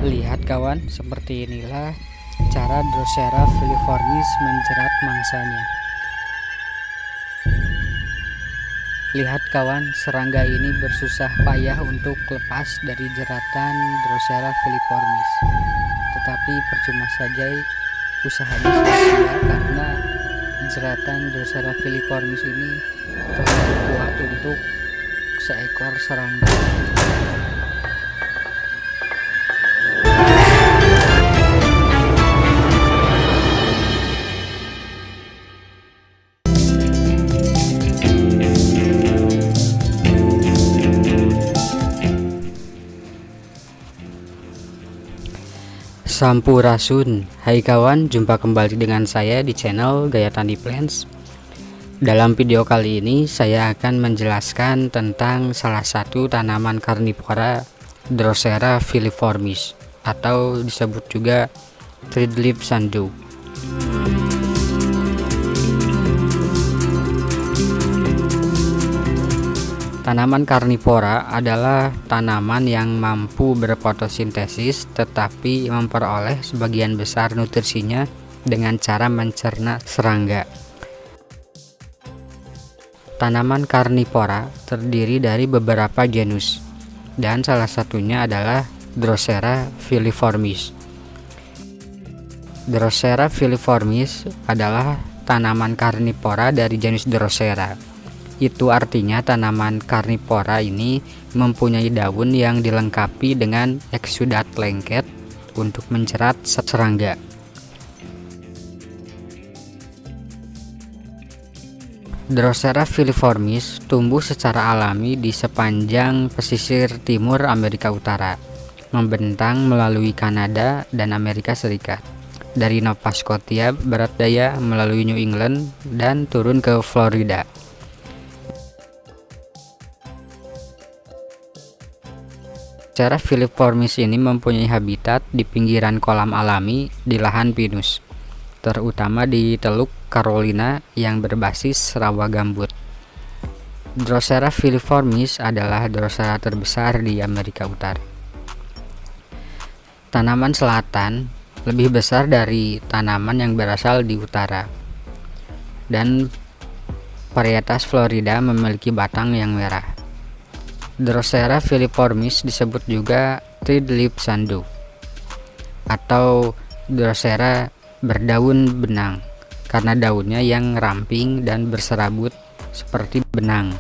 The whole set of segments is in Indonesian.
Lihat kawan, seperti inilah cara Drosera filiformis menjerat mangsanya. Lihat kawan, serangga ini bersusah payah untuk lepas dari jeratan Drosera filiformis. Tetapi percuma saja usahanya sia-sia karena jeratan Drosera filiformis ini terlalu kuat untuk seekor serangga. Sampurasun, hai kawan, jumpa kembali dengan saya di channel Gaya Tani Plants. Dalam video kali ini saya akan menjelaskan tentang salah satu tanaman karnivora Drosera filiformis atau disebut juga threadleaf sundew. Tanaman karnivora adalah tanaman yang mampu berfotosintesis tetapi memperoleh sebagian besar nutrisinya dengan cara mencerna serangga. Tanaman karnivora terdiri dari beberapa genus dan salah satunya adalah Drosera filiformis. Drosera filiformis adalah tanaman karnivora dari genus Drosera. Itu artinya tanaman karnivora ini mempunyai daun yang dilengkapi dengan eksudat lengket untuk menjerat serangga. Drosera filiformis tumbuh secara alami di sepanjang pesisir timur Amerika Utara, membentang melalui Kanada dan Amerika Serikat, dari Nova Scotia barat daya melalui New England dan turun ke Florida. Drosera filiformis ini mempunyai habitat di pinggiran kolam alami di lahan pinus, terutama di Teluk Carolina yang berbasis rawa gambut. Drosera filiformis adalah Drosera terbesar di Amerika Utara. Tanaman selatan lebih besar dari tanaman yang berasal di utara, dan varietas Florida memiliki batang yang merah. Drosera filiformis disebut juga threadleaf sundew atau Drosera berdaun benang karena daunnya yang ramping dan berserabut seperti benang.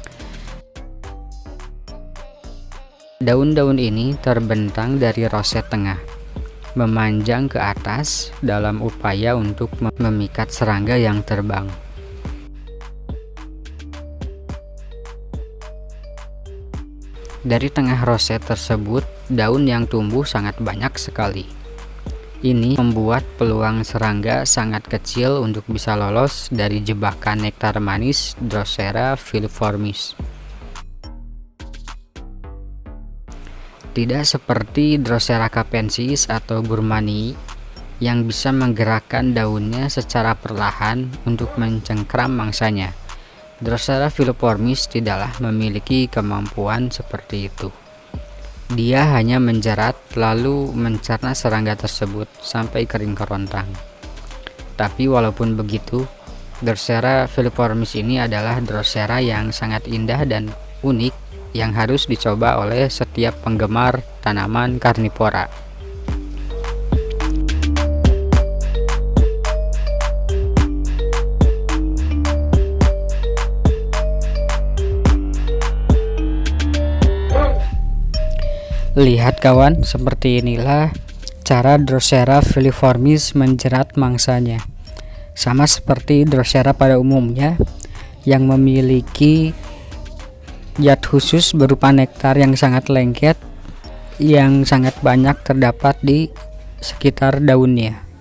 Daun-daun ini terbentang dari roset tengah, memanjang ke atas dalam upaya untuk memikat serangga yang terbang. Dari tengah roset tersebut, daun yang tumbuh sangat banyak sekali. Ini membuat peluang serangga sangat kecil untuk bisa lolos dari jebakan nektar manis Drosera filiformis. Tidak seperti Drosera capensis atau burmanii yang bisa menggerakkan daunnya secara perlahan untuk mencengkram mangsanya. Drosera filiformis tidaklah memiliki kemampuan seperti itu. Dia hanya menjerat lalu mencerna serangga tersebut sampai kering kerontang. Tapi walaupun begitu, Drosera filiformis ini adalah Drosera yang sangat indah dan unik yang harus dicoba oleh setiap penggemar tanaman karnivora. Lihat kawan, seperti inilah cara Drosera filiformis menjerat mangsanya. Sama seperti Drosera pada umumnya yang memiliki zat khusus berupa nektar yang sangat lengket yang sangat banyak terdapat di sekitar daunnya.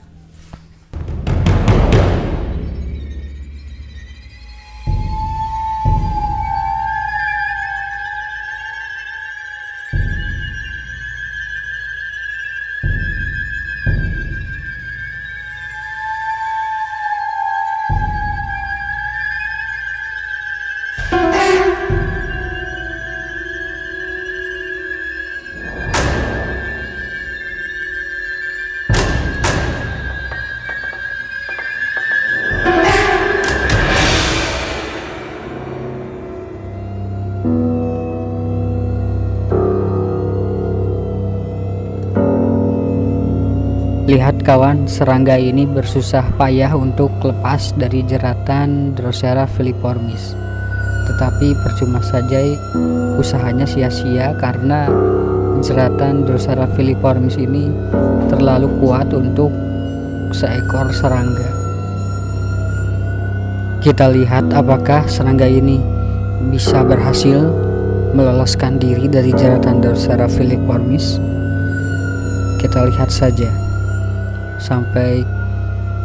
Lihat kawan, serangga ini bersusah payah untuk lepas dari jeratan Drosera filiformis. Tetapi percuma saja usahanya sia-sia karena jeratan Drosera filiformis ini terlalu kuat untuk seekor serangga. Kita lihat apakah serangga ini bisa berhasil meloloskan diri dari jeratan Drosera filiformis. Kita lihat saja sampai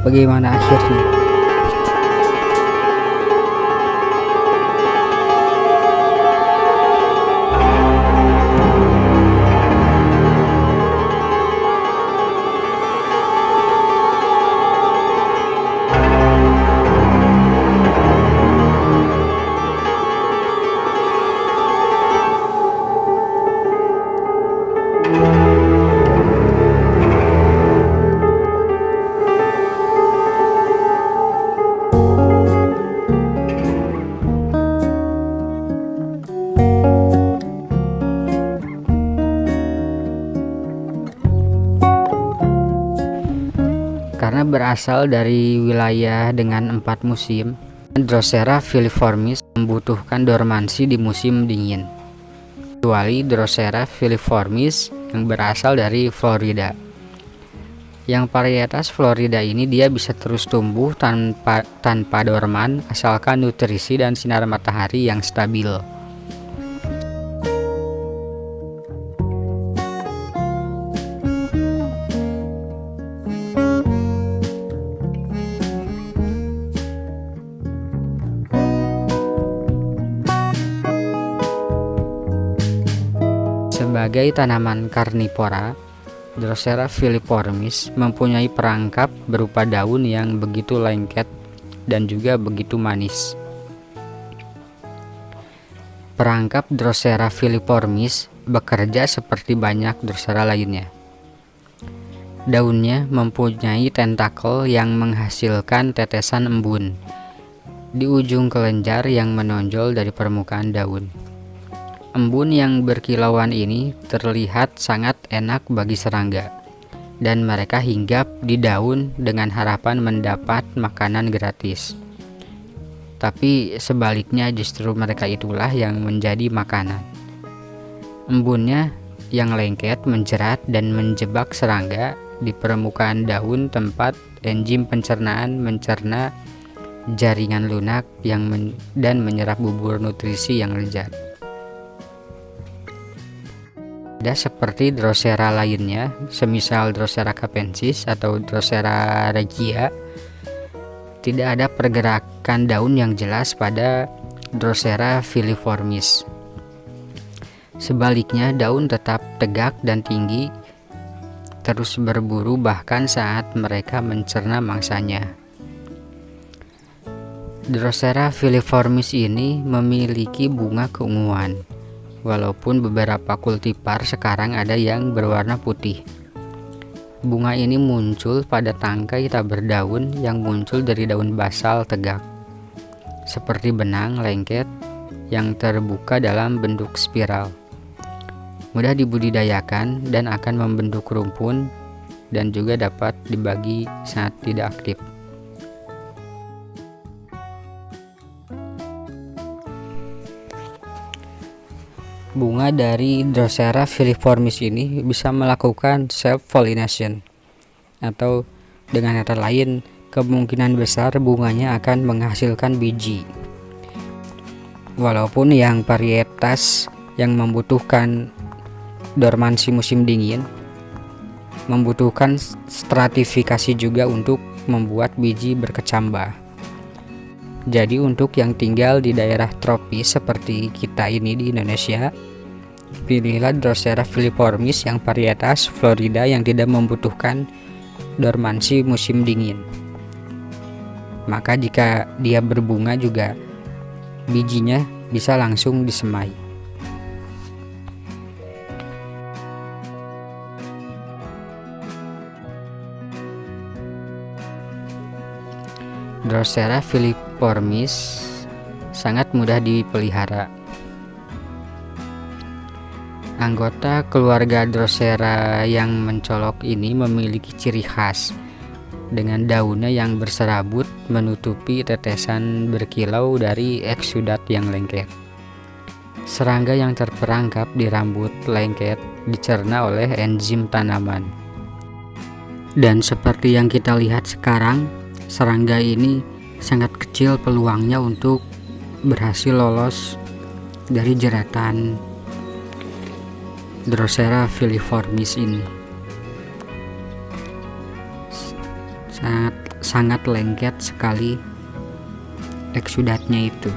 bagaimana akhirnya. Karena berasal dari wilayah dengan 4 musim, Drosera filiformis membutuhkan dormansi di musim dingin, kecuali Drosera filiformis yang berasal dari Florida. Yang varietas Florida ini dia bisa terus tumbuh tanpa dorman asalkan nutrisi dan sinar matahari yang stabil. Sebagai tanaman karnivora, Drosera filiformis mempunyai perangkap berupa daun yang begitu lengket dan juga begitu manis. Perangkap Drosera filiformis bekerja seperti banyak Drosera lainnya. Daunnya mempunyai tentakel yang menghasilkan tetesan embun di ujung kelenjar yang menonjol dari permukaan daun. Embun yang berkilauan ini terlihat sangat enak bagi serangga, dan mereka hinggap di daun dengan harapan mendapat makanan gratis. Tapi sebaliknya justru mereka itulah yang menjadi makanan. Embunnya yang lengket menjerat dan menjebak serangga di permukaan daun tempat enzim pencernaan mencerna jaringan lunak dan menyerap bubur nutrisi yang lezat. Seperti Drosera lainnya, semisal Drosera capensis atau Drosera regia, tidak ada pergerakan daun yang jelas pada Drosera filiformis. Sebaliknya, daun tetap tegak dan tinggi, terus berburu bahkan saat mereka mencerna mangsanya. Drosera filiformis ini memiliki bunga keunguan, walaupun beberapa kultivar sekarang ada yang berwarna putih. Bunga ini muncul pada tangkai tak berdaun yang muncul dari daun basal tegak, seperti benang lengket yang terbuka dalam bentuk spiral. Mudah dibudidayakan dan akan membentuk rumpun dan juga dapat dibagi saat tidak aktif. Bunga dari Drosera filiformis ini bisa melakukan self-pollination, atau dengan kata lain, kemungkinan besar bunganya akan menghasilkan biji. Walaupun yang varietas yang membutuhkan dormansi musim dingin membutuhkan stratifikasi juga untuk membuat biji berkecambah. Jadi untuk yang tinggal di daerah tropis seperti kita ini di Indonesia, pilihlah Drosera filiformis yang varietas Florida yang tidak membutuhkan dormansi musim dingin. Maka jika dia berbunga juga bijinya bisa langsung disemai. Drosera filiformis sangat mudah dipelihara. Anggota keluarga Drosera yang mencolok ini memiliki ciri khas dengan daunnya yang berserabut menutupi tetesan berkilau dari eksudat yang lengket. Serangga yang terperangkap di rambut lengket dicerna oleh enzim tanaman. Dan seperti yang kita lihat sekarang, serangga ini sangat kecil peluangnya untuk berhasil lolos dari jeratan Drosera filiformis ini. Sangat lengket sekali eksudatnya itu.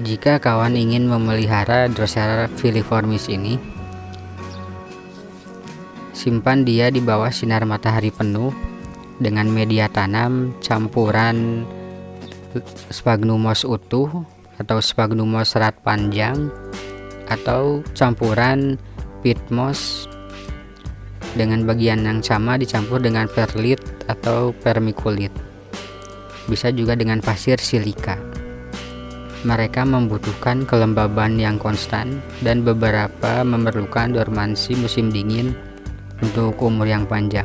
Jika kawan ingin memelihara Drosera filiformis ini, simpan dia di bawah sinar matahari penuh dengan media tanam campuran Sphagnumos utuh atau Sphagnumos serat panjang atau campuran peat moss dengan bagian yang sama dicampur dengan perlit atau vermiculit. Bisa juga dengan pasir silika. Mereka membutuhkan kelembaban yang konstan dan beberapa memerlukan dormansi musim dingin untuk umur yang panjang.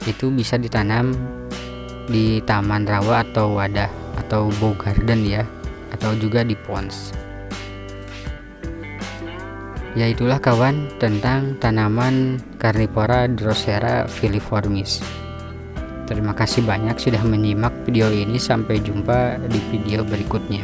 Itu bisa ditanam di taman rawa atau wadah atau bow garden ya, atau juga di pons. Ya, itulah kawan tentang tanaman karnivora Drosera filiformis. Terima kasih banyak sudah menyimak video ini. Sampai jumpa di video berikutnya.